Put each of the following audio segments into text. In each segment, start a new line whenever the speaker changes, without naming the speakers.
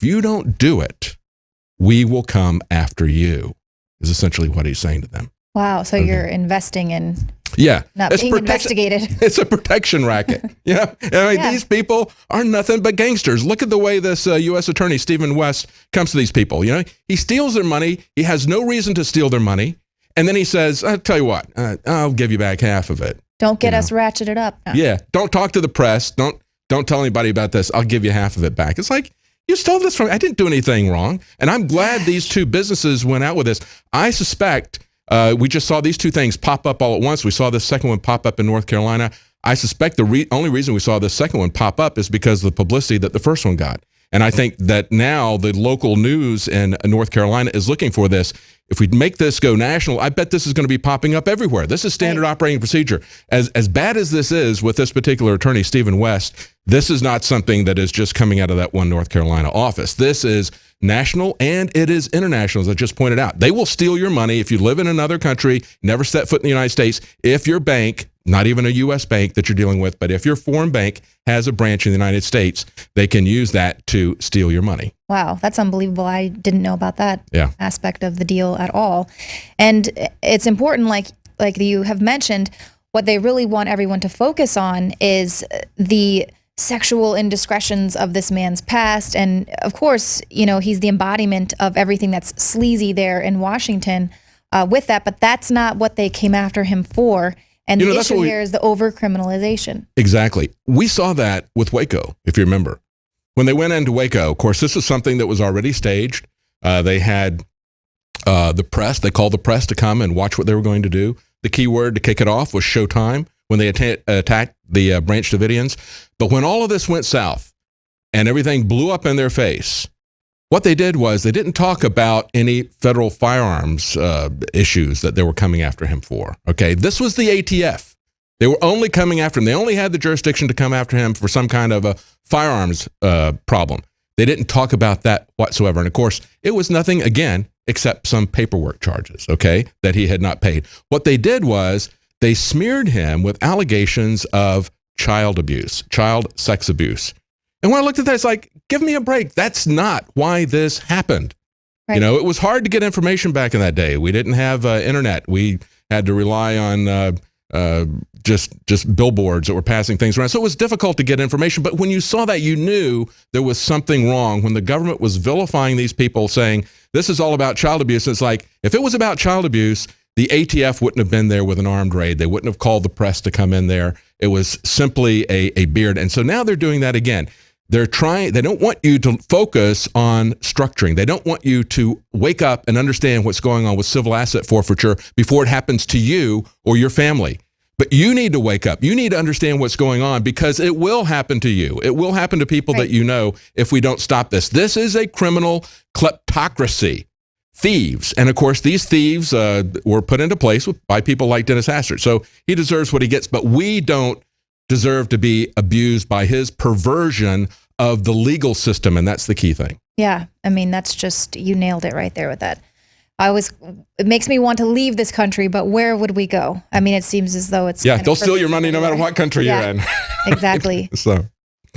If you don't do it, we will come after you, is essentially what he's saying to them.
Wow. So you're investing in not
it's
being investigated.
It's a protection racket. These people are nothing but gangsters. Look at the way this U.S. Attorney, Stephen West, comes to these people. He steals their money. He has no reason to steal their money. And then he says, I'll tell you what, I'll give you back half of it.
Don't get us ratcheted up. No.
Yeah. Don't talk to the press. Don't tell anybody about this. I'll give you half of it back. It's like, you stole this from me. I didn't do anything wrong. And I'm glad these two businesses went out with this. I suspect we just saw these two things pop up all at once. We saw this second one pop up in North Carolina. I suspect the only reason we saw this second one pop up is because of the publicity that the first one got. And I think that now the local news in North Carolina is looking for this. If we make this go national, I bet this is going to be popping up everywhere. This is standard operating procedure. As bad as this is with this particular attorney, Stephen West, this is not something that is just coming out of that one North Carolina office. This is national and it is international, as I just pointed out. They will steal your money if you live in another country, never set foot in the United States. If your bank, not even a U.S. bank that you're dealing with, but if your foreign bank has a branch in the United States, they can use that to steal your money.
Wow, that's unbelievable. I didn't know about that aspect of the deal at all. And it's important, like you have mentioned, what they really want everyone to focus on is the sexual indiscretions of this man's past. And of course, he's the embodiment of everything that's sleazy there in Washington with that, but that's not what they came after him for. And the issue here is the over-criminalization.
Exactly. We saw that with Waco, if you remember. When they went into Waco, of course, this was something that was already staged. They had the press. They called the press to come and watch what they were going to do. The key word to kick it off was showtime when they attacked the Branch Davidians. But when all of this went south and everything blew up in their face, what they did was they didn't talk about any federal firearms issues that they were coming after him for. Okay, this was the ATF. They were only coming after him. They only had the jurisdiction to come after him for some kind of a firearms problem. They didn't talk about that whatsoever. And of course, it was nothing, again, except some paperwork charges, okay, that he had not paid. What they did was they smeared him with allegations of child abuse, child sex abuse. And when I looked at that, it's like, give me a break. That's not why this happened. Right. It was hard to get information back in that day. We didn't have internet. We had to rely on just billboards that were passing things around. So it was difficult to get information. But when you saw that, you knew there was something wrong. When the government was vilifying these people, saying this is all about child abuse, it's like, if it was about child abuse, the ATF wouldn't have been there with an armed raid. They wouldn't have called the press to come in there. It was simply a beard. And so now they're doing that again. They don't want you to focus on structuring. They don't want you to wake up and understand what's going on with civil asset forfeiture before it happens to you or your family. But you need to wake up. You need to understand what's going on because it will happen to you. It will happen to people that you know if we don't stop this. This is a criminal kleptocracy. Thieves. And of course, these thieves were put into place by people like Dennis Hastert. So he deserves what he gets, but we don't deserve to be abused by his perversion of the legal system, and that's the key thing.
Yeah, I mean, that's just, you nailed it right there with that. It makes me want to leave this country, but where would we go? I mean, it seems as though it's...
Yeah, they'll steal your money no matter what country you're in.
Exactly.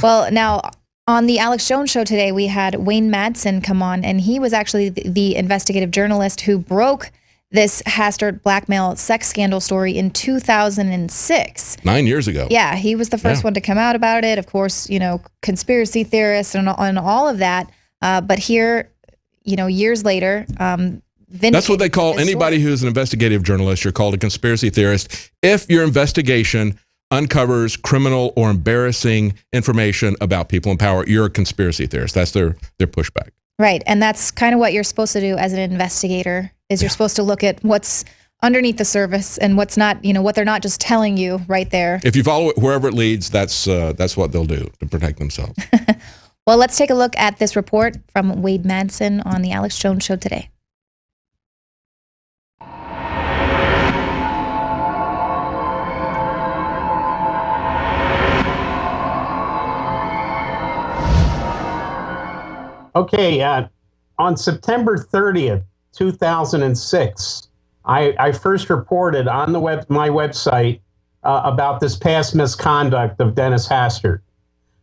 Well, now, on the Alex Jones Show today, we had Wayne Madsen come on, and he was actually the investigative journalist who broke this Hastert blackmail sex scandal story in 2006.
9 years ago.
Yeah, he was the first one to come out about it. Of course, conspiracy theorists and all of that. But here, years later,
that's what they call anybody who's an investigative journalist. You're called a conspiracy theorist if your investigation uncovers criminal or embarrassing information about people in power. You're a conspiracy theorist. That's their pushback.
Right, and that's kind of what you're supposed to do as an investigator, is you're supposed to look at what's underneath the surface and what's not, what they're not just telling you right there.
If you follow it wherever it leads, that's what they'll do to protect themselves.
Well, let's take a look at this report from Wade Madsen on the Alex Jones Show today.
Okay, on September 30th, 2006, I first reported on my website about this past misconduct of Dennis Hastert.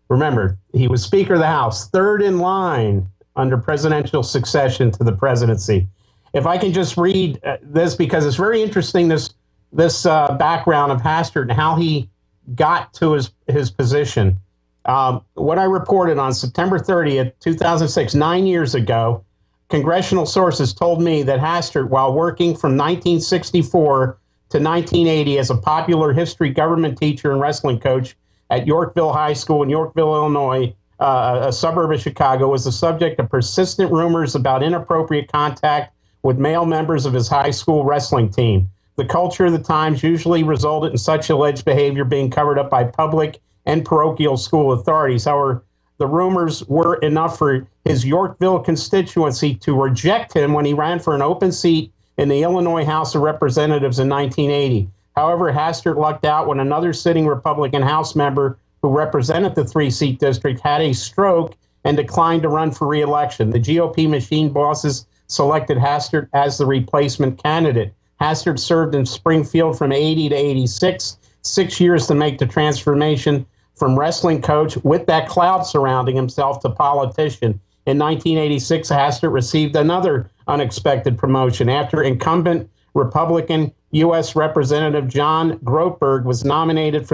Remember, he was Speaker of the House, third in line under presidential succession to the presidency. If I can just read this, because it's very interesting, this background of Hastert and how he got to his position. What I reported on September 30th, 2006, 9 years ago, congressional sources told me that Hastert, while working from 1964 to 1980 as a popular history government teacher and wrestling coach at Yorkville High School in Yorkville, Illinois, a suburb of Chicago, was the subject of persistent rumors about inappropriate contact with male members of his high school wrestling team. The culture of the times usually resulted in such alleged behavior being covered up by public and parochial school authorities. However, the rumors were enough for his Yorkville constituency to reject him when he ran for an open seat in the Illinois House of Representatives in 1980. However, Hastert lucked out when another sitting Republican House member who represented the three-seat district had a stroke and declined to run for re-election. The GOP machine bosses selected Hastert as the replacement candidate. Hastert served in Springfield from 80 to 86, 6 years to make the transformation from wrestling coach with that cloud surrounding himself to politician. In 1986, Hastert received another unexpected promotion after incumbent Republican U.S. Representative John Grotberg was nominated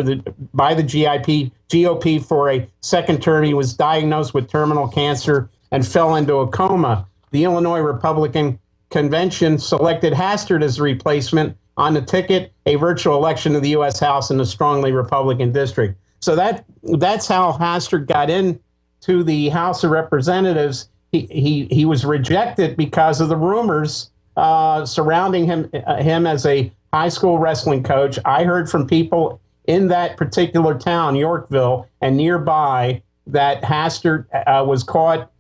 by the GOP for a second term. He was diagnosed with terminal cancer and fell into a coma. The Illinois Republican Convention selected Hastert as the replacement on the ticket, a virtual election to the U.S. House in a strongly Republican district. So that's how Hastert got into the House of Representatives. He was rejected because of the rumors surrounding him as a high school wrestling coach. I heard from people in that particular town, Yorkville, and nearby, that Hastert was caught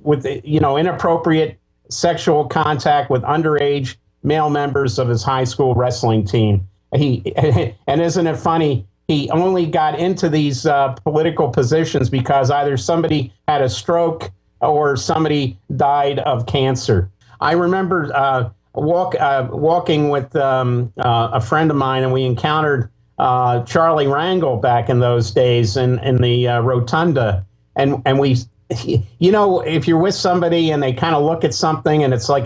with inappropriate sexual contact with underage male members of his high school wrestling team. And isn't it funny? He only got into these political positions because either somebody had a stroke or somebody died of cancer. I remember walking with a friend of mine, and we encountered Charlie Rangel back in those days in the rotunda. And we, if you're with somebody and they kind of look at something and it's like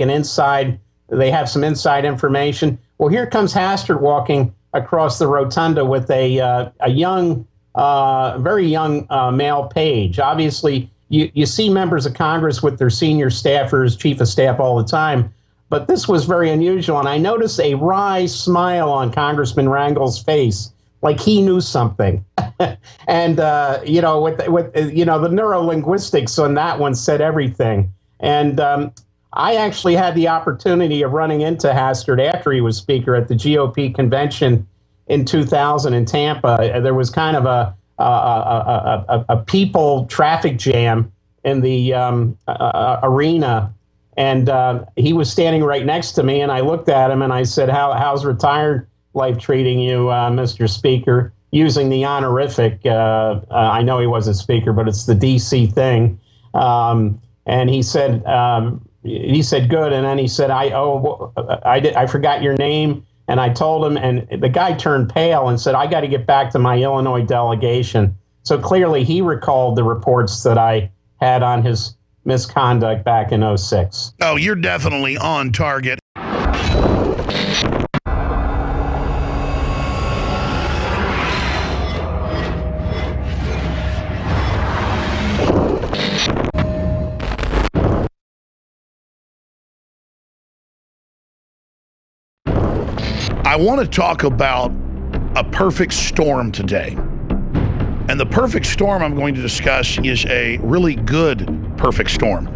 they have some inside information. Well, here comes Hastert walking across the rotunda with a young, very young male page. Obviously, you see members of Congress with their senior staffers, chief of staff all the time, but this was very unusual. And I noticed a wry smile on Congressman Rangel's face, like he knew something. And with the neurolinguistics on that one said everything. And I actually had the opportunity of running into Hastert after he was speaker at the GOP convention in 2000 in Tampa. There was kind of a people traffic jam in the arena, and he was standing right next to me. And I looked at him and I said, "How's retired life treating you, Mr. Speaker?" Using the honorific. I know he wasn't speaker, but it's the DC thing. And he said. He said, "Good." And then he said, I forgot your name. And I told him, and the guy turned pale and said, "I got to get back to my Illinois delegation." So clearly he recalled the reports that I had on his misconduct back in 2006.
Oh, you're definitely on target. I want to talk about a perfect storm today. And the perfect storm I'm going to discuss is a really good perfect storm.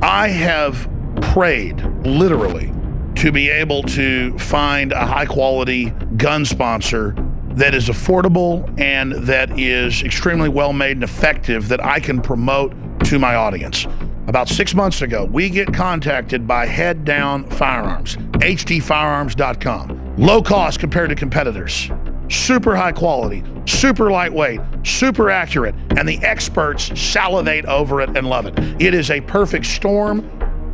I have prayed, literally, to be able to find a high-quality gun sponsor that is affordable and that is extremely well-made and effective that I can promote to my audience. About 6 months ago, we get contacted by Head Down Firearms, hdfirearms.com. Low cost compared to competitors, super high quality, super lightweight, super accurate, and the experts salivate over it and love it. It is a perfect storm.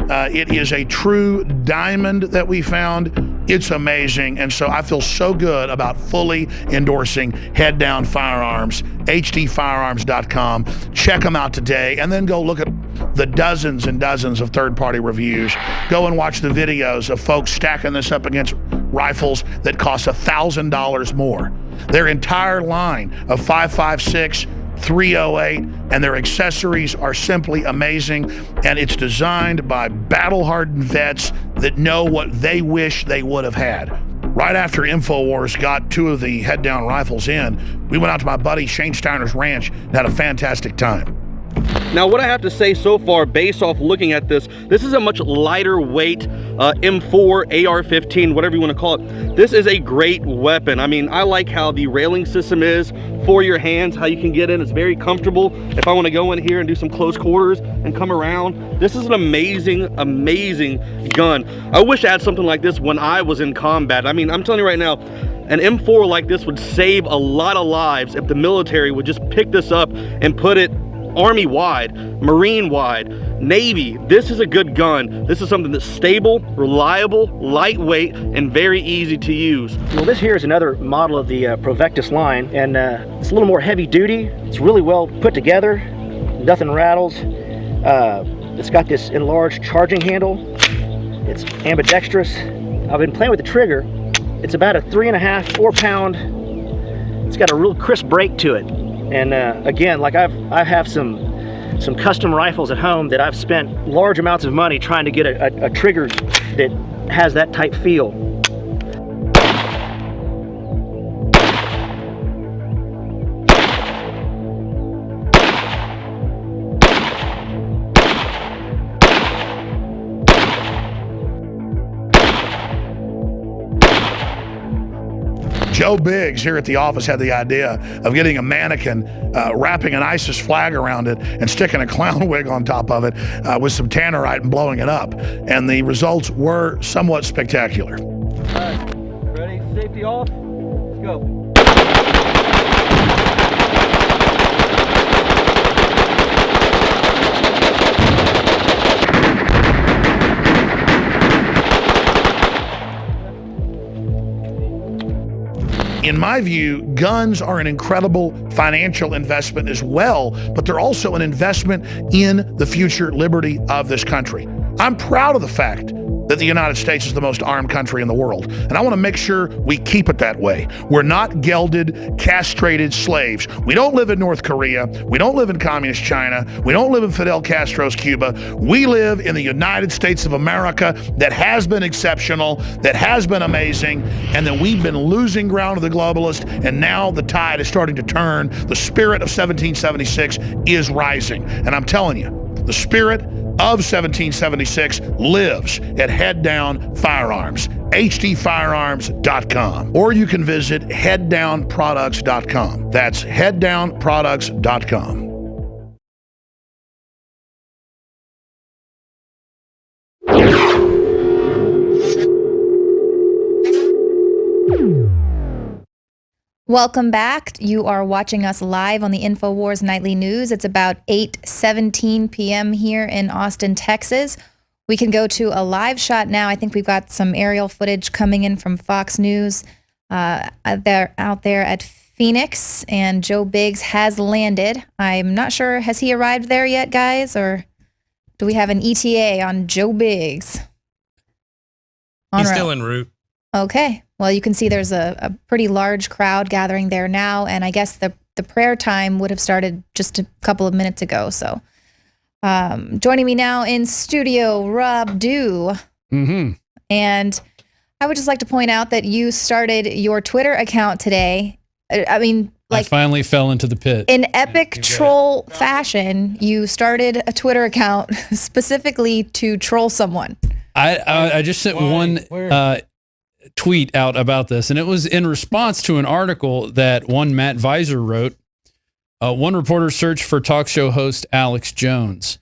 It is a true diamond that we found. It's amazing. And so I feel so good about fully endorsing Head Down Firearms, hdfirearms.com. Check them out today, and then go look at the dozens and dozens of third-party reviews. Go and watch the videos of folks stacking this up against rifles that cost $1,000 more. Their entire line of 5.56, 308, and their accessories are simply amazing, and it's designed by battle-hardened vets that know what they wish they would have had. Right after INFOWARS got 2 of the Head Down rifles in, we went out to my buddy Shane Steiner's ranch and had a fantastic time.
Now, what I have to say so far, based off looking at this is a much lighter weight M4, AR-15, whatever you want to call it. This is a great weapon. I mean, I like how the railing system is for your hands, how you can get in. It's very comfortable. If I want to go in here and do some close quarters and come around, this is an amazing, amazing gun. I wish I had something like this when I was in combat. I mean, I'm telling you right now, an M4 like this would save a lot of lives if the military would just pick this up and put it Army-wide, Marine-wide, Navy. This is a good gun. This is something that's stable, reliable, lightweight, and very easy to use.
Well, this here is another model of the Provectus line, and it's a little more heavy duty. It's really well put together. Nothing rattles. It's got this enlarged charging handle. It's ambidextrous. I've been playing with the trigger. It's about a 3.5, 4 pound. It's got a real crisp break to it. And again, like I have some custom rifles at home that I've spent large amounts of money trying to get a trigger that has that type feel.
Joe Biggs here at the office had the idea of getting a mannequin, wrapping an ISIS flag around it and sticking a clown wig on top of it with some tannerite and blowing it up. And the results were somewhat spectacular.
All right, ready? Safety off. Let's go.
In my view, guns are an incredible financial investment as well, but they're also an investment in the future liberty of this country. I'm proud of the fact that the United States is the most armed country in the world, and I want to make sure we keep it that way. We're not gelded, castrated slaves. We don't live in North Korea. We don't live in communist China. We don't live in Fidel Castro's Cuba. We live in the United States of America that has been exceptional, that has been amazing, and that we've been losing ground to the globalists, and now the tide is starting to turn. The spirit of 1776 is rising, and I'm telling you, the spirit of 1776 lives at Head Down Firearms, hdfirearms.com, or you can visit headdownproducts.com. That's headdownproducts.com.
Welcome back. You are watching us live on the INFOWARS Nightly News. It's about 8:17 p.m. here in Austin, Texas. We can go to a live shot now. I think we've got some aerial footage coming in from Fox News. They're out there at Phoenix, and Joe Biggs has landed. I'm not sure, has he arrived there yet, guys? Or do we have an ETA on Joe Biggs?
He's still en route.
Okay. Well, you can see there's a pretty large crowd gathering there now, and I guess the prayer time would have started just a couple of minutes ago. So joining me now in studio, Rob Dew.
Mm-hmm.
And I would just like to point out that you started your Twitter account today. I mean, like,
I finally fell into the pit.
In epic troll fashion, you started a Twitter account specifically to troll someone.
I just sent one tweet out about this, and it was in response to an article that one Matt Visor wrote. One reporter searched for talk show host Alex Jones,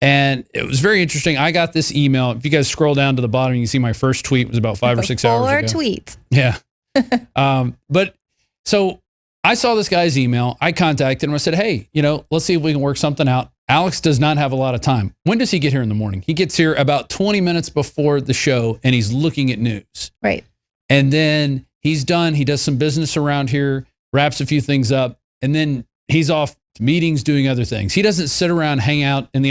and it was very interesting. I got this email. If you guys scroll down to the bottom, you can see my first tweet was about 5 or 6 hours ago.
4 tweets.
Yeah. But so I saw this guy's email. I contacted him. I said, hey, let's see if we can work something out. Alex does not have a lot of time. When does he get here in the morning? He gets here about 20 minutes before the show, and he's looking at news.
Right.
And then he's done. He does some business around here, wraps a few things up, and then he's off to meetings, doing other things. He doesn't sit around, hang out in the